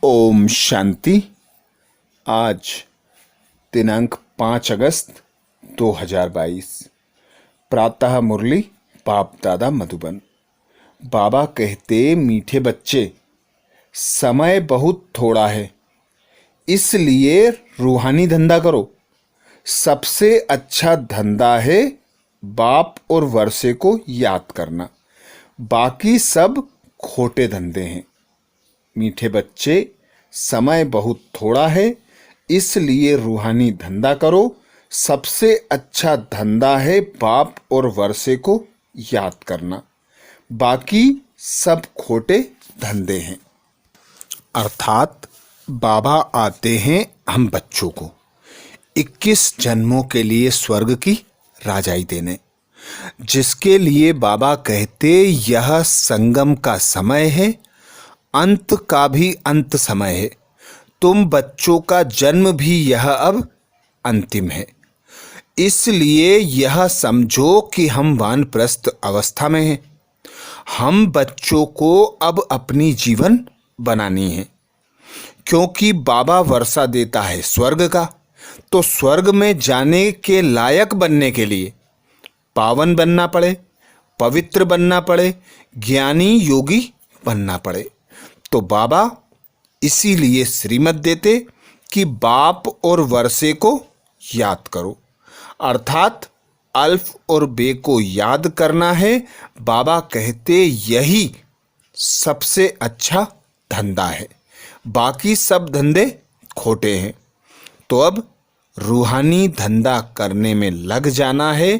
ओम शांति। आज दिनांक 5 अगस्त 2022। प्रातः मुरली बाप दादा मधुबन। बाबा कहते, मीठे बच्चे, समय बहुत थोड़ा है, इसलिए रूहानी धंधा करो। सबसे अच्छा धंधा है बाप और वर्षे को याद करना, बाकी सब खोटे धंधे हैं। मीठे बच्चे, समय बहुत थोड़ा है, इसलिए रूहानी धंधा करो। सबसे अच्छा धंधा है बाप और वर्षे को याद करना, बाकी सब खोटे धंधे हैं। अर्थात बाबा आते हैं हम बच्चों को 21 जन्मों के लिए स्वर्ग की राजाई देने, जिसके लिए बाबा कहते यह संगम का समय है, अंत का भी अंत समय है। तुम बच्चों का जन्म भी यह अब अंतिम है, इसलिए यह समझो कि हम वानप्रस्थ अवस्था में हैं। हम बच्चों को अब अपनी जीवन बनानी है, क्योंकि बाबा वर्षा देता है स्वर्ग का, तो स्वर्ग में जाने के लायक बनने के लिए पावन बनना पड़े, पवित्र बनना पड़े, ज्ञानी योगी बनना पड़े। तो बाबा इसीलिए श्रीमत देते कि बाप और वर्षे को याद करो, अर्थात अल्फ और बे को याद करना है। बाबा कहते यही सबसे अच्छा धंधा है, बाकी सब धंधे खोटे हैं। तो अब रूहानी धंधा करने में लग जाना है।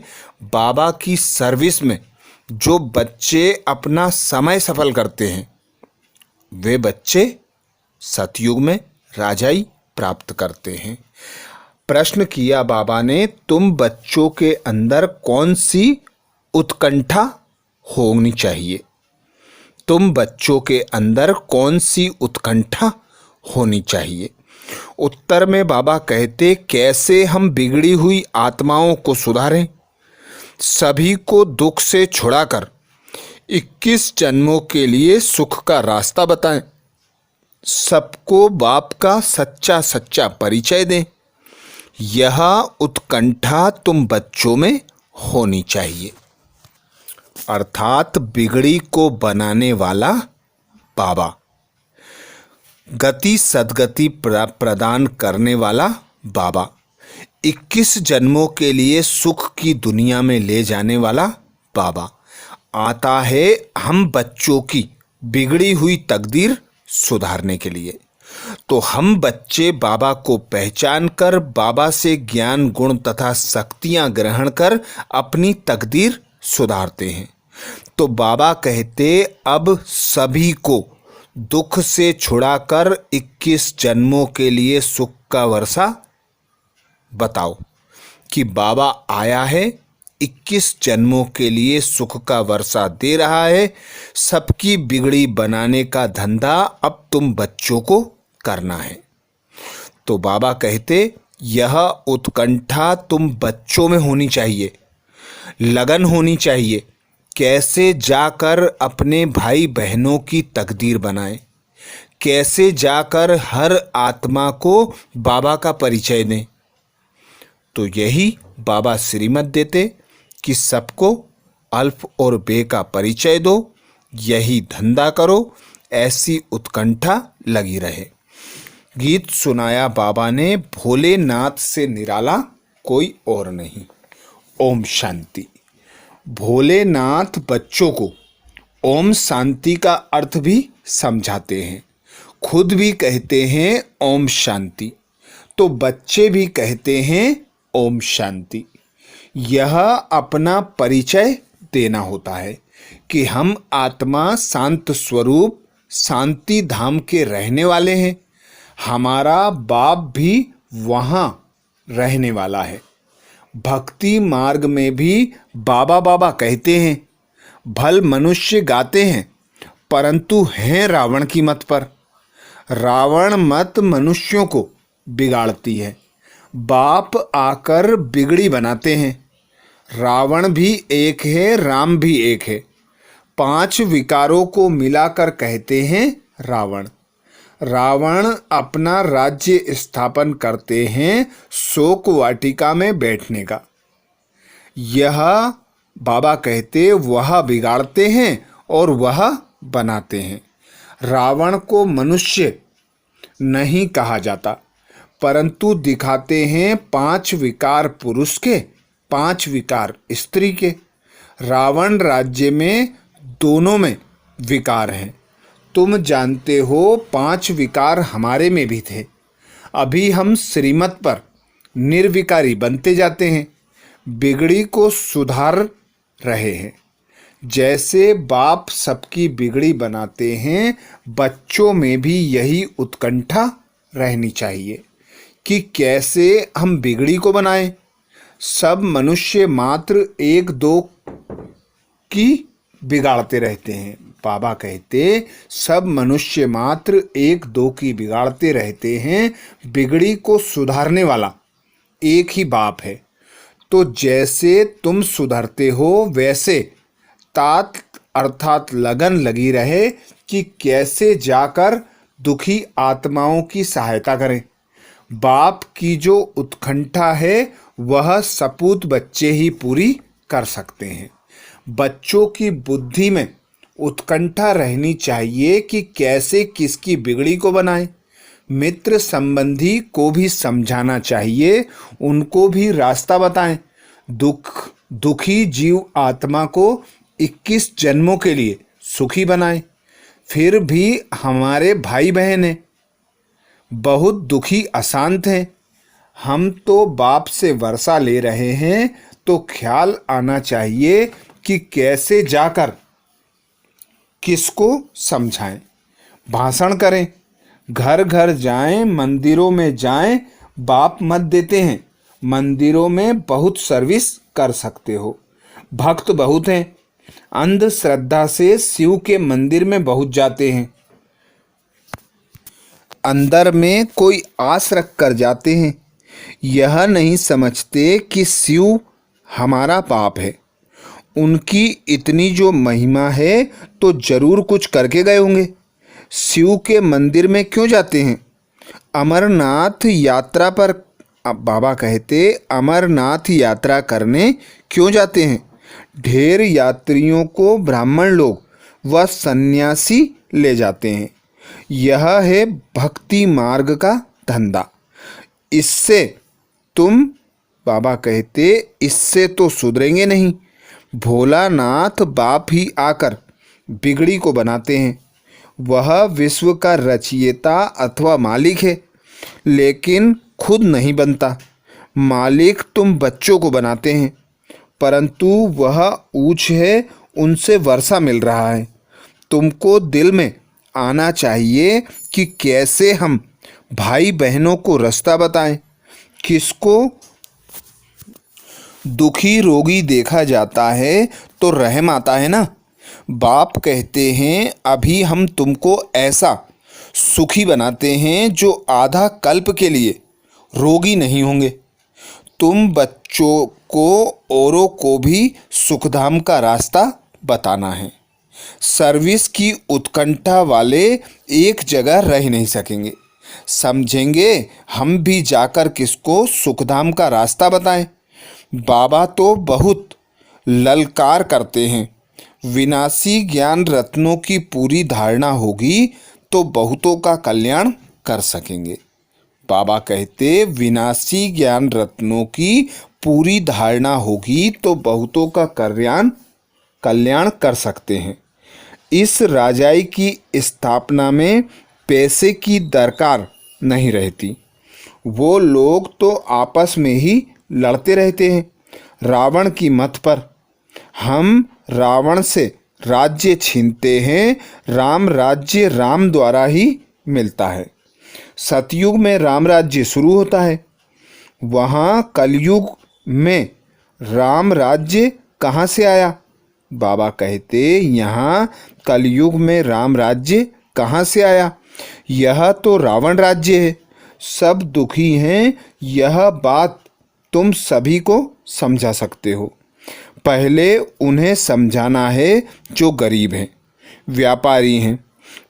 बाबा की सर्विस में जो बच्चे अपना समय सफल करते हैं, वे बच्चे सतयुग में राजाई प्राप्त करते हैं। प्रश्न किया बाबा ने, तुम बच्चों के अंदर कौन सी उत्कंठा होनी चाहिए? तुम बच्चों के अंदर कौन सी उत्कंठा होनी चाहिए? उत्तर में बाबा कहते, कैसे हम बिगड़ी हुई आत्माओं को सुधारें, सभी को दुख से छुड़ाकर 21 जन्मों के लिए सुख का रास्ता बताएं, सबको बाप का सच्चा सच्चा परिचय दें। यह उत्कंठा तुम बच्चों में होनी चाहिए। अर्थात बिगड़ी को बनाने वाला बाबा, गति सद्गति प्रदान करने वाला बाबा, 21 जन्मों के लिए सुख की दुनिया में ले जाने वाला बाबा आता है हम बच्चों की बिगड़ी हुई तकदीर सुधारने के लिए। तो हम बच्चे बाबा को पहचान कर बाबा से ज्ञान गुण तथा शक्तियां ग्रहण कर अपनी तकदीर सुधारते हैं। तो बाबा कहते अब सभी को दुख से छुड़ाकर 21 जन्मों के लिए सुख का वर्षा बताओ कि बाबा आया है, 21 जन्मों के लिए सुख का वर्षा दे रहा है। सबकी बिगड़ी बनाने का धंधा अब तुम बच्चों को करना है। तो बाबा कहते यह उत्कंठा तुम बच्चों में होनी चाहिए, लगन होनी चाहिए। कैसे जाकर अपने भाई बहनों की तकदीर बनाएं, कैसे जाकर हर आत्मा को बाबा का परिचय दें। तो यही बाबा श्रीमत देते कि सबको अल्फ और बे का परिचय दो, यही धंधा करो, ऐसी उत्कंठा लगी रहे। गीत सुनाया बाबा ने, भोलेनाथ से निराला कोई और नहीं। ओम शांति। भोलेनाथ बच्चों को ओम शांति का अर्थ भी समझाते हैं, खुद भी कहते हैं ओम शांति, तो बच्चे भी कहते हैं ओम शांति। यह अपना परिचय देना होता है कि हम आत्मा शांत स्वरूप शांति धाम के रहने वाले हैं। हमारा बाप भी वहाँ रहने वाला है। भक्ति मार्ग में भी बाबा बाबा कहते हैं। भल मनुष्य गाते हैं, परंतु हैं रावण की मत पर। रावण मत मनुष्यों को बिगाड़ती है, बाप आकर बिगड़ी बनाते हैं। रावण भी एक है, राम भी एक है। 5 विकारों को मिलाकर कहते हैं रावण। रावण अपना राज्य स्थापन करते हैं शोक वाटिका में बैठने का। यह बाबा कहते वह बिगाड़ते हैं और वह बनाते हैं। रावण को मनुष्य नहीं कहा जाता, परंतु दिखाते हैं 5 विकार पुरुष के, 5 विकार स्त्री के। रावण राज्य में दोनों में विकार हैं। तुम जानते हो 5 विकार हमारे में भी थे। अभी हम श्रीमत पर निर्विकारी बनते जाते हैं, बिगड़ी को सुधार रहे हैं। जैसे बाप सबकी बिगड़ी बनाते हैं, बच्चों में भी यही उत्कंठा रहनी चाहिए कि कैसे हम बिगड़ी को बनाएं। सब मनुष्य मात्र 1-2 की बिगाड़ते रहते हैं। बाबा कहते सब मनुष्य मात्र 1-2 की बिगाड़ते रहते हैं, बिगड़ी को सुधारने वाला एक ही बाप है। तो जैसे तुम सुधरते हो वैसे तात अर्थात लगन लगी रहे कि कैसे जाकर दुखी आत्माओं की सहायता करें। बाप की जो उत्कंठा है वह सपूत बच्चे ही पूरी कर सकते हैं। बच्चों की बुद्धि में उत्कंठा रहनी चाहिए कि कैसे किसकी बिगड़ी को बनाएं। मित्र संबंधी को भी समझाना चाहिए, उनको भी रास्ता बताएं। दुखी जीव आत्मा को 21 जन्मों के लिए सुखी बनाएं। फिर भी हमारे भाई बहन हैं, बहुत दुखी अशांत हैं। हम तो बाप से वर्षा ले रहे हैं, तो ख्याल आना चाहिए कि कैसे जाकर किसको समझाएं। भाषण करें, घर घर जाएं, मंदिरों में जाएं। बाप मत देते हैं, मंदिरों में बहुत सर्विस कर सकते हो। भक्त बहुत हैं, अंधश्रद्धा से शिव के मंदिर में बहुत जाते हैं, अंदर में कोई आस रख कर जाते हैं। यह नहीं समझते कि शिव हमारा बाप है। उनकी इतनी जो महिमा है तो जरूर कुछ करके गए होंगे। शिव के मंदिर में क्यों जाते हैं? अमरनाथ यात्रा पर बाबा कहते अमरनाथ यात्रा करने क्यों जाते हैं? ढेर यात्रियों को ब्राह्मण लोग व सन्यासी ले जाते हैं। यह है भक्ति मार्ग का धंधा। इससे तुम बाबा कहते इससे तो सुधरेंगे नहीं। भोलानाथ बाप ही आकर बिगड़ी को बनाते हैं। वह विश्व का रचयिता अथवा मालिक है, लेकिन खुद नहीं बनता। मालिक तुम बच्चों को बनाते हैं, परंतु वह ऊंच है, उनसे वर्षा मिल रहा है। तुमको दिल में आना चाहिए कि कैसे हम भाई बहनों को रास्ता बताएं। किसको दुखी रोगी देखा जाता है तो रहम आता है ना। बाप कहते हैं अभी हम तुमको ऐसा सुखी बनाते हैं जो आधा कल्प के लिए रोगी नहीं होंगे। तुम बच्चों को औरों को भी सुखधाम का रास्ता बताना है। सर्विस की उत्कंठा वाले एक जगह रह नहीं सकेंगे। समझेंगे हम भी जाकर किसको सुखधाम का रास्ता बताएं। बाबा तो बहुत ललकार करते हैं। विनाशी ज्ञान रत्नों की पूरी धारणा होगी तो बहुतों का कल्याण कर सकेंगे। बाबा कहते विनाशी ज्ञान रत्नों की पूरी धारणा होगी तो बहुतों का कल्याण कर सकते हैं। इस राजाई की स्थापना में पैसे की दरकार नहीं रहती। वो लोग तो आपस में ही लड़ते रहते हैं रावण की मत पर। हम रावण से राज्य छीनते हैं। राम राज्य राम द्वारा ही मिलता है। सतयुग में राम राज्य शुरू होता है, वहाँ कलयुग में राम राज्य कहाँ से आया? बाबा कहते यहाँ कलयुग में राम राज्य कहाँ से आया? यह तो रावण राज्य है। सब दुखी हैं, यह बात तुम सभी को समझा सकते हो। पहले उन्हें समझाना है जो गरीब हैं, व्यापारी हैं,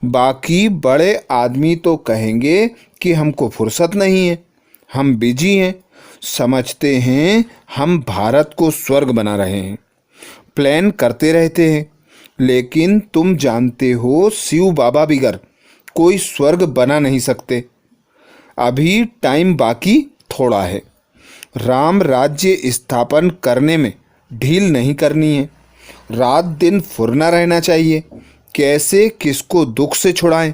बाकी बड़े आदमी तो कहेंगे कि हमको फुर्सत नहीं है, हम बिजी हैं, समझते हैं हम भारत को स्वर्ग बना रहे हैं, प्लान करते रहते हैं। लेकिन तुम जानते हो शिव बाबा बिगर कोई स्वर्ग बना नहीं सकते। अभी टाइम बाकी थोड़ा है। राम राज्य स्थापन करने में ढील नहीं करनी है। रात दिन फुरना रहना चाहिए। कैसे किसको दुख से छुड़ाएं,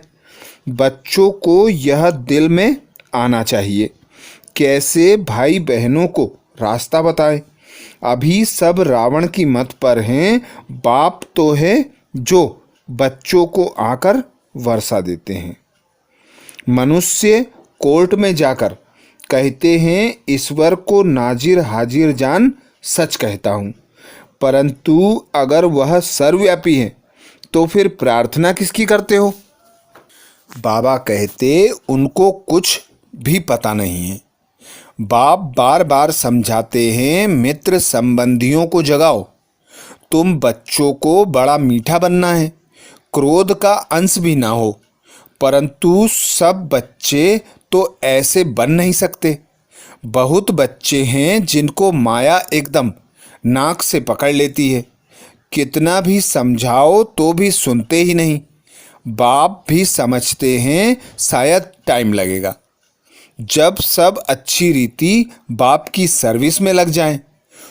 बच्चों को यह दिल में आना चाहिए। कैसे भाई बहनों को रास्ता बताएं। अभी सब रावण की मत पर हैं। बाप तो है जो बच्चों को आकर वर्षा देते हैं। मनुष्य कोर्ट में जाकर कहते हैं ईश्वर को नाजिर हाजिर जान सच कहता हूँ, परंतु अगर वह सर्वव्यापी है तो फिर प्रार्थना किसकी करते हो? बाबा कहते उनको कुछ भी पता नहीं है। बाप बार बार समझाते हैं मित्र संबंधियों को जगाओ। तुम बच्चों को बड़ा मीठा बनना है, क्रोध का अंश भी ना हो। परंतु सब बच्चे तो ऐसे बन नहीं सकते। बहुत बच्चे हैं जिनको माया एकदम नाक से पकड़ लेती है। कितना भी समझाओ तो भी सुनते ही नहीं। बाप भी समझते हैं शायद टाइम लगेगा। जब सब अच्छी रीति बाप की सर्विस में लग जाएं,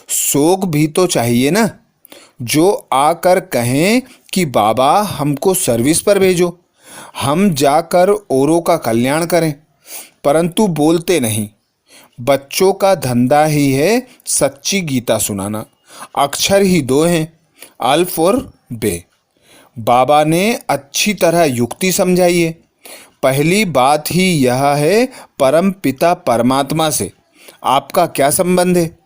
शोक भी तो चाहिए ना, जो आकर कहें कि बाबा हमको सर्विस पर भेजो, हम जाकर औरों का कल्याण करें। परंतु बोलते नहीं। बच्चों का धंधा ही है सच्ची गीता सुनाना। अक्षर ही दो हैं, अल्फ और बे। बाबा ने अच्छी तरह युक्ति समझाई है। पहली बात ही यह है, परम पिता परमात्मा से आपका क्या संबंध है?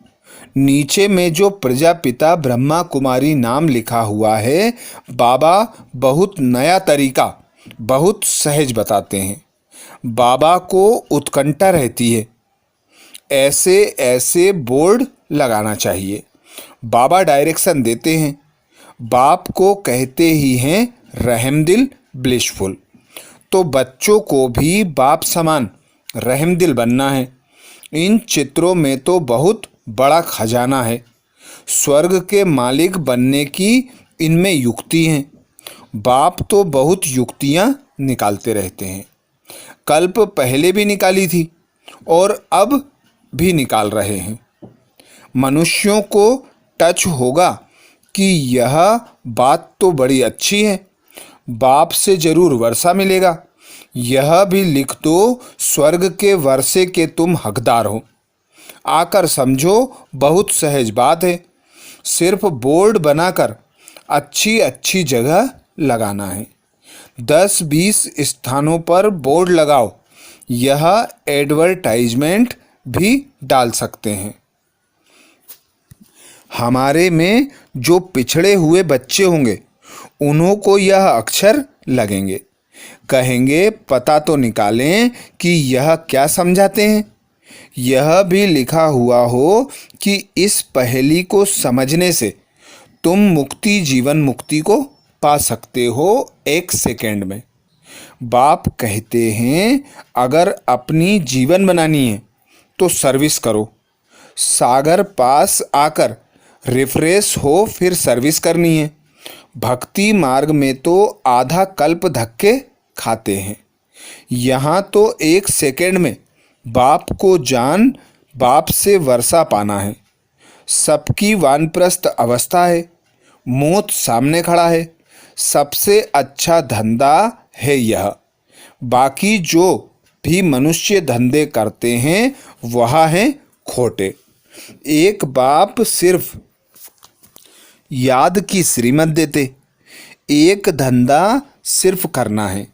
नीचे में जो प्रजापिता ब्रह्मा कुमारी नाम लिखा हुआ है, बाबा बहुत नया तरीका बहुत सहज बताते हैं। बाबा को उत्कंठा रहती है, ऐसे ऐसे बोर्ड लगाना चाहिए। बाबा डायरेक्शन देते हैं। बाप को कहते ही हैं रहमदिल ब्लिशफुल। तो बच्चों को भी बाप समान रहमदिल बनना है। इन चित्रों में तो बहुत बड़ा खजाना है। स्वर्ग के मालिक बनने की इनमें युक्ति हैं। बाप तो बहुत युक्तियां निकालते रहते हैं। कल्प पहले भी निकाली थी और अब भी निकाल रहे हैं। मनुष्यों को टच होगा कि यह बात तो बड़ी अच्छी है, बाप से जरूर वर्षा मिलेगा। यह भी लिख दो स्वर्ग के वर्षे के तुम हकदार हो। आकर समझो, बहुत सहज बात है। सिर्फ बोर्ड बनाकर अच्छी अच्छी जगह लगाना है। 10-20 स्थानों पर बोर्ड लगाओ। यह एडवर्टाइजमेंट भी डाल सकते हैं। हमारे में जो पिछड़े हुए बच्चे होंगे उन्हों को यह अक्षर लगेंगे। कहेंगे पता तो निकालें कि यह क्या समझाते हैं। यह भी लिखा हुआ हो कि इस पहेली को समझने से तुम मुक्ति जीवन मुक्ति को पा सकते हो 1 सेकेंड में। बाप कहते हैं अगर अपनी जीवन बनानी है तो सर्विस करो। सागर पास आकर रिफ्रेश हो फिर सर्विस करनी है। भक्ति मार्ग में तो आधा कल्प धक्के खाते हैं। यहाँ तो 1 सेकेंड में बाप को जान बाप से वर्षा पाना है। सबकी वानप्रस्थ अवस्था है, मौत सामने खड़ा है। सबसे अच्छा धंधा है यह। बाकी जो भी मनुष्य धंधे करते हैं वह हैं खोटे। एक बाप सिर्फ याद की श्रीमत देते, एक धंधा सिर्फ करना है।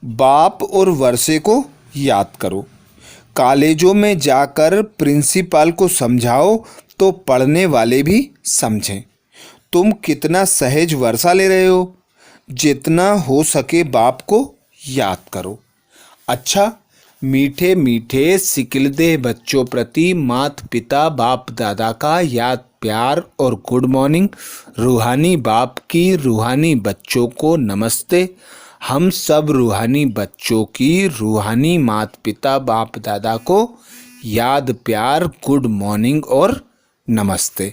बाप और वर्षे को याद करो। कॉलेजों में जाकर प्रिंसिपल को समझाओ तो पढ़ने वाले भी समझें। तुम कितना सहज वर्षा ले रहे हो। जितना हो सके बाप को याद करो। अच्छा, मीठे मीठे सिकिलदे बच्चों प्रति मात पिता बाप दादा का याद प्यार और गुड मॉर्निंग। रूहानी बाप की रूहानी बच्चों को नमस्ते। हम सब रूहानी बच्चों की रूहानी माता पिता बाप दादा को याद, प्यार, गुड मॉर्निंग और नमस्ते।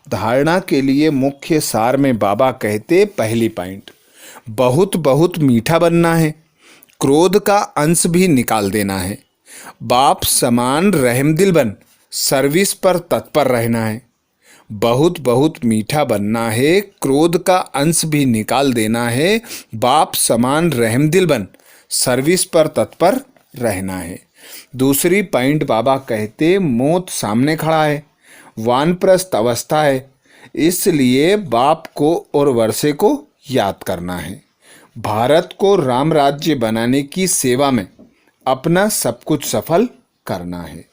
धारणा के लिए मुख्य सार में बाबा कहते, पहली पॉइंट, बहुत बहुत मीठा बनना है, क्रोध का अंश भी निकाल देना है, बाप समान रहमदिल बन सर्विस पर तत्पर रहना है। बहुत बहुत मीठा बनना है, क्रोध का अंश भी निकाल देना है, बाप समान रहमदिल बन सर्विस पर तत्पर रहना है। दूसरी पॉइंट बाबा कहते, मौत सामने खड़ा है, वानप्रस्थ अवस्था है, इसलिए बाप को और वर्षे को याद करना है। भारत को राम राज्य बनाने की सेवा में अपना सब कुछ सफल करना है।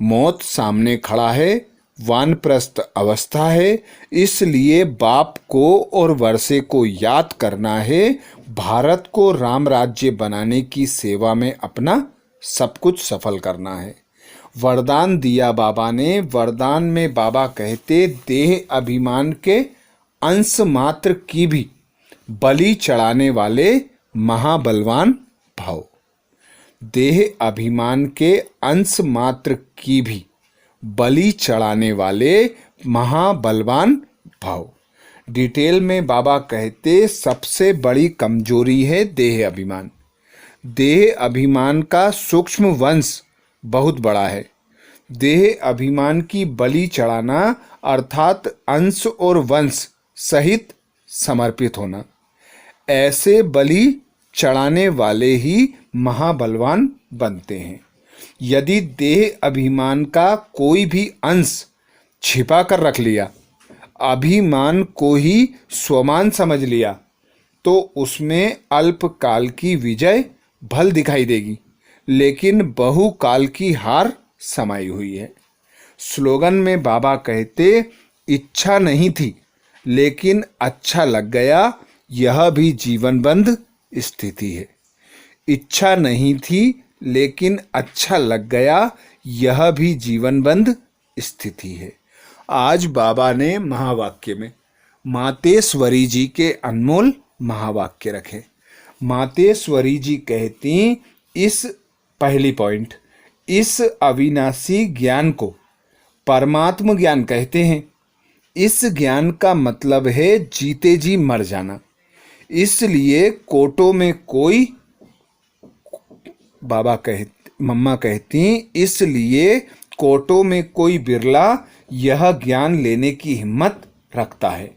मौत सामने खड़ा है, वानप्रस्थ अवस्था है, इसलिए बाप को और वर्षे को याद करना है। भारत को राम राज्य बनाने की सेवा में अपना सब कुछ सफल करना है। वरदान दिया बाबा ने। वरदान में बाबा कहते, देह अभिमान के अंश मात्र की भी बलि चढ़ाने वाले महाबलवान भव। देह अभिमान के अंश मात्र की भी बलि चढ़ाने वाले महाबलवान भव। डिटेल में बाबा कहते, सबसे बड़ी कमजोरी है देह अभिमान। देह अभिमान का सूक्ष्म वंश बहुत बड़ा है। देह अभिमान की बलि चढ़ाना अर्थात अंश और वंश सहित समर्पित होना। ऐसे बलि चढ़ाने वाले ही महाबलवान बनते हैं। यदि देह अभिमान का कोई भी अंश छिपा कर रख लिया, अभिमान को ही स्वमान समझ लिया, तो उसमें अल्पकाल की विजय भल दिखाई देगी, लेकिन बहुकाल की हार समाई हुई है। स्लोगन में बाबा कहते, इच्छा नहीं थी लेकिन अच्छा लग गया, यह भी जीवनबंध स्थिति है। इच्छा नहीं थी लेकिन अच्छा लग गया, यह भी जीवनबंध स्थिति है। आज बाबा ने महावाक्य में मातेश्वरी जी के अनमोल महावाक्य रखे। मातेश्वरी जी कहती, इस पहली पॉइंट, इस अविनाशी ज्ञान को परमात्म ज्ञान कहते हैं। इस ज्ञान का मतलब है जीते जी मर जाना। इसलिए कोटों में कोई, मम्मा कहती, इसलिए कोटों में कोई बिरला यह ज्ञान लेने की हिम्मत रखता है।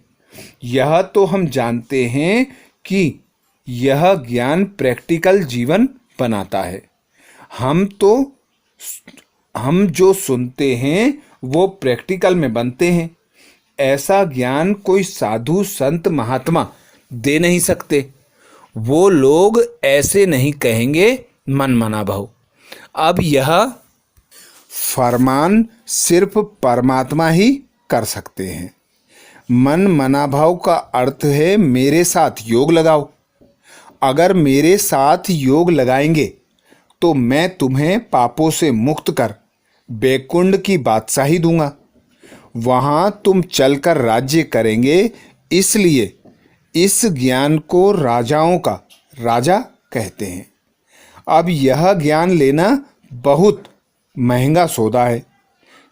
यह तो हम जानते हैं कि यह ज्ञान प्रैक्टिकल जीवन बनाता है। हम जो सुनते हैं वो प्रैक्टिकल में बनते हैं। ऐसा ज्ञान कोई साधु संत महात्मा दे नहीं सकते। वो लोग ऐसे नहीं कहेंगे मन मना भव। अब यह फरमान सिर्फ परमात्मा ही कर सकते हैं। मन मना भाव का अर्थ है मेरे साथ योग लगाओ। अगर मेरे साथ योग लगाएंगे तो मैं तुम्हें पापों से मुक्त कर बैकुंठ की बादशाही दूंगा। वहाँ तुम चलकर राज्य करेंगे। इसलिए इस ज्ञान को राजाओं का राजा कहते हैं। अब यह ज्ञान लेना बहुत महंगा सौदा है।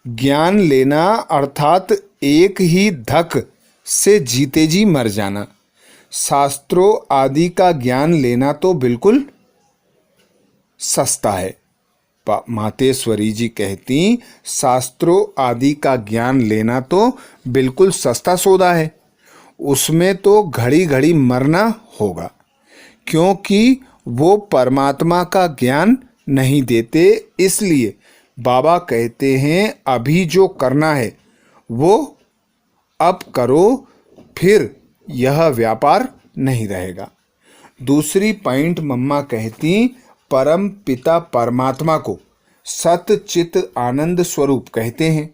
ज्ञान लेना अर्थात एक ही धक से जीते जी मर जाना। शास्त्रों आदि का ज्ञान लेना तो बिल्कुल सस्ता है। मातेश्वरी जी कहती, शास्त्रों आदि का ज्ञान लेना तो बिल्कुल सस्ता सौदा है। उसमें तो घड़ी घड़ी मरना होगा, क्योंकि वो परमात्मा का ज्ञान नहीं देते। इसलिए बाबा कहते हैं, अभी जो करना है वो अब करो, फिर यह व्यापार नहीं रहेगा। दूसरी पॉइंट मम्मा कहती, परम पिता परमात्मा को सत चित आनंद स्वरूप कहते हैं।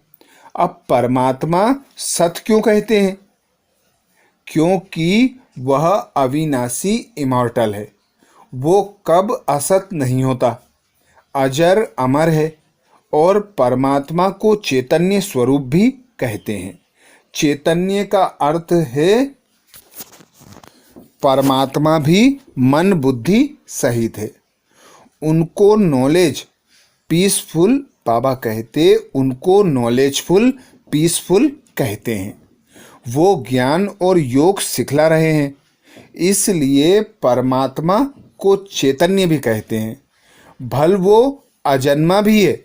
अब परमात्मा सत क्यों कहते हैं? क्योंकि वह अविनाशी इमॉर्टल है। वो कब असत नहीं होता, अजर अमर है। और परमात्मा को चैतन्य स्वरूप भी कहते हैं। चैतन्य का अर्थ है परमात्मा भी मन बुद्धि सहित है। उनको नॉलेज पीसफुल, बाबा कहते उनको नॉलेजफुल पीसफुल कहते हैं। वो ज्ञान और योग सिखला रहे हैं, इसलिए परमात्मा को चैतन्य भी कहते हैं। भल वो अजन्मा भी है,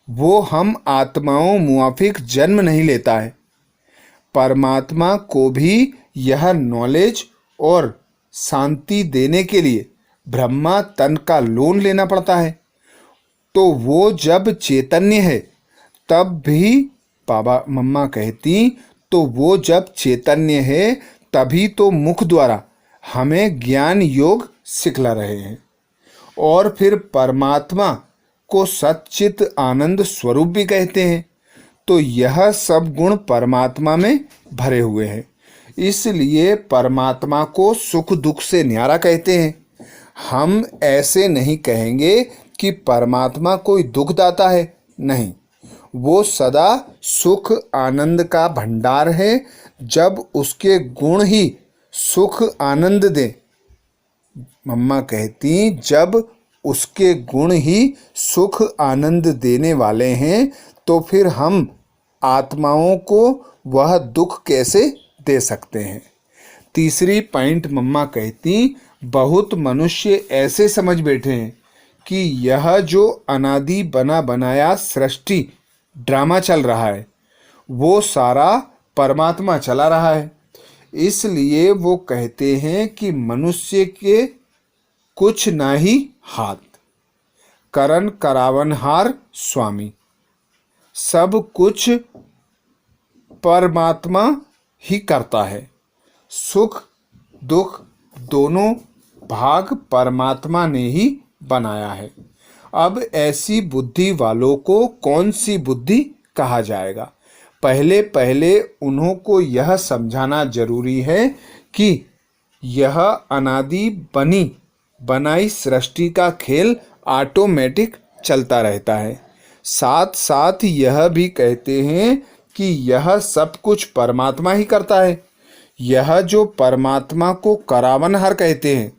वो हम आत्माओं मुआफिक जन्म नहीं लेता है। परमात्मा को भी यह नॉलेज और शांति देने के लिए ब्रह्मा तन का लोन लेना पड़ता है। तो वो जब चैतन्य है तब भी, बाबा मम्मा कहती, तो वो जब चैतन्य है तभी तो मुख द्वारा हमें ज्ञान योग सिखला रहे हैं। और फिर परमात्मा को सच्चित आनंद स्वरूप भी कहते हैं। तो यह सब गुण परमात्मा में भरे हुए हैं, इसलिए परमात्मा को सुख दुख से न्यारा कहते हैं। हम ऐसे नहीं कहेंगे कि परमात्मा कोई दुख दाता है, नहीं, वो सदा सुख आनंद का भंडार है। जब उसके गुण ही सुख आनंद दे, मम्मा कहती, जब उसके गुण ही सुख आनंद देने वाले हैं तो फिर हम आत्माओं को वह दुख कैसे दे सकते हैं। तीसरी पॉइंट मम्मा कहती, बहुत मनुष्य ऐसे समझ बैठे हैं कि यह जो अनादि बना बनाया सृष्टि ड्रामा चल रहा है वो सारा परमात्मा चला रहा है। इसलिए वो कहते हैं कि मनुष्य के कुछ ना ही हाथ, करन करावनहार स्वामी, सब कुछ परमात्मा ही करता है। सुख दुख दोनों भाग परमात्मा ने ही बनाया है। अब ऐसी बुद्धि वालों को कौन सी बुद्धि कहा जाएगा? पहले पहले उन्हों को यह समझाना जरूरी है कि यह अनादि बनी बनाई सृष्टि का खेल ऑटोमेटिक चलता रहता है। साथ साथ यह भी कहते हैं कि यह सब कुछ परमात्मा ही करता है। यह जो परमात्मा को करावनहार कहते हैं,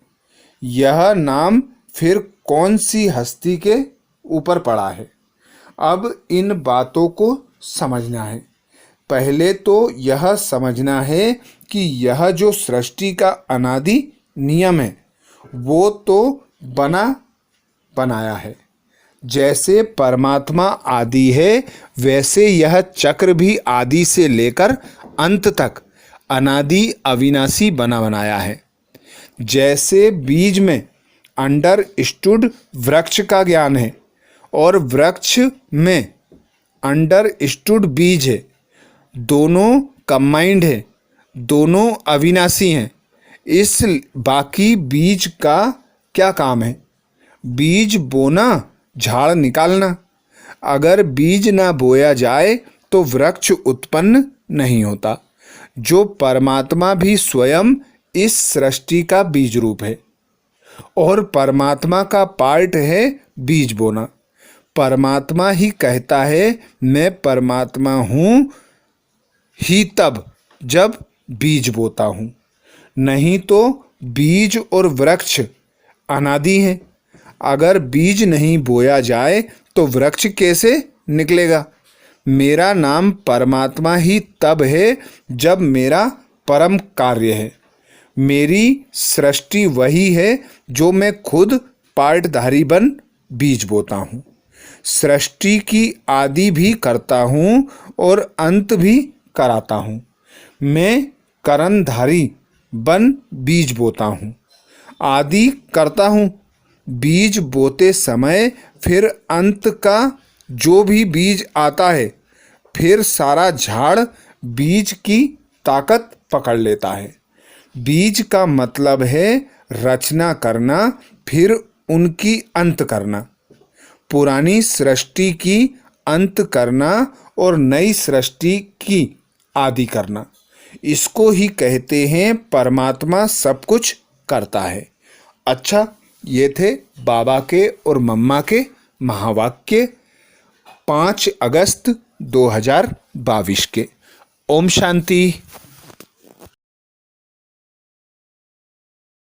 यह नाम फिर कौन सी हस्ती के ऊपर पड़ा है? अब इन बातों को समझना है। पहले तो यह समझना है कि यह जो सृष्टि का अनादि नियम है वो तो बना बनाया है। जैसे परमात्मा आदि है वैसे यह चक्र भी आदि से लेकर अंत तक अनादि अविनाशी बना बनाया है। जैसे बीज में अंडरस्टूड वृक्ष का ज्ञान है और वृक्ष में अंडरस्टूड बीज है, दोनों कंबाइंड है, दोनों अविनाशी हैं। इस बाकी बीज का क्या काम है? बीज बोना, झाड़ निकालना। अगर बीज ना बोया जाए तो वृक्ष उत्पन्न नहीं होता। जो परमात्मा भी स्वयं इस सृष्टि का बीज रूप है और परमात्मा का पार्ट है बीज बोना। परमात्मा ही कहता है मैं परमात्मा हूँ ही तब जब बीज बोता हूँ, नहीं तो बीज और वृक्ष अनादि हैं। अगर बीज नहीं बोया जाए तो वृक्ष कैसे निकलेगा? मेरा नाम परमात्मा ही तब है जब मेरा परम कार्य है। मेरी सृष्टि वही है जो मैं खुद पार्टधारी बन बीज बोता हूँ। सृष्टि की आदि भी करता हूँ और अंत भी कराता हूँ। मैं करणधारी बन बीज बोता हूँ, आदि करता हूँ। बीज बोते समय फिर अंत का जो भी बीज आता है फिर सारा झाड़ बीज की ताकत पकड़ लेता है। बीज का मतलब है रचना करना, फिर उनकी अंत करना। पुरानी सृष्टि की अंत करना और नई सृष्टि की आदि करना। इसको ही कहते हैं परमात्मा सब कुछ करता है। अच्छा, ये थे बाबा के और मम्मा के महावाक्य 5 अगस्त 2022 के। ओम शांति।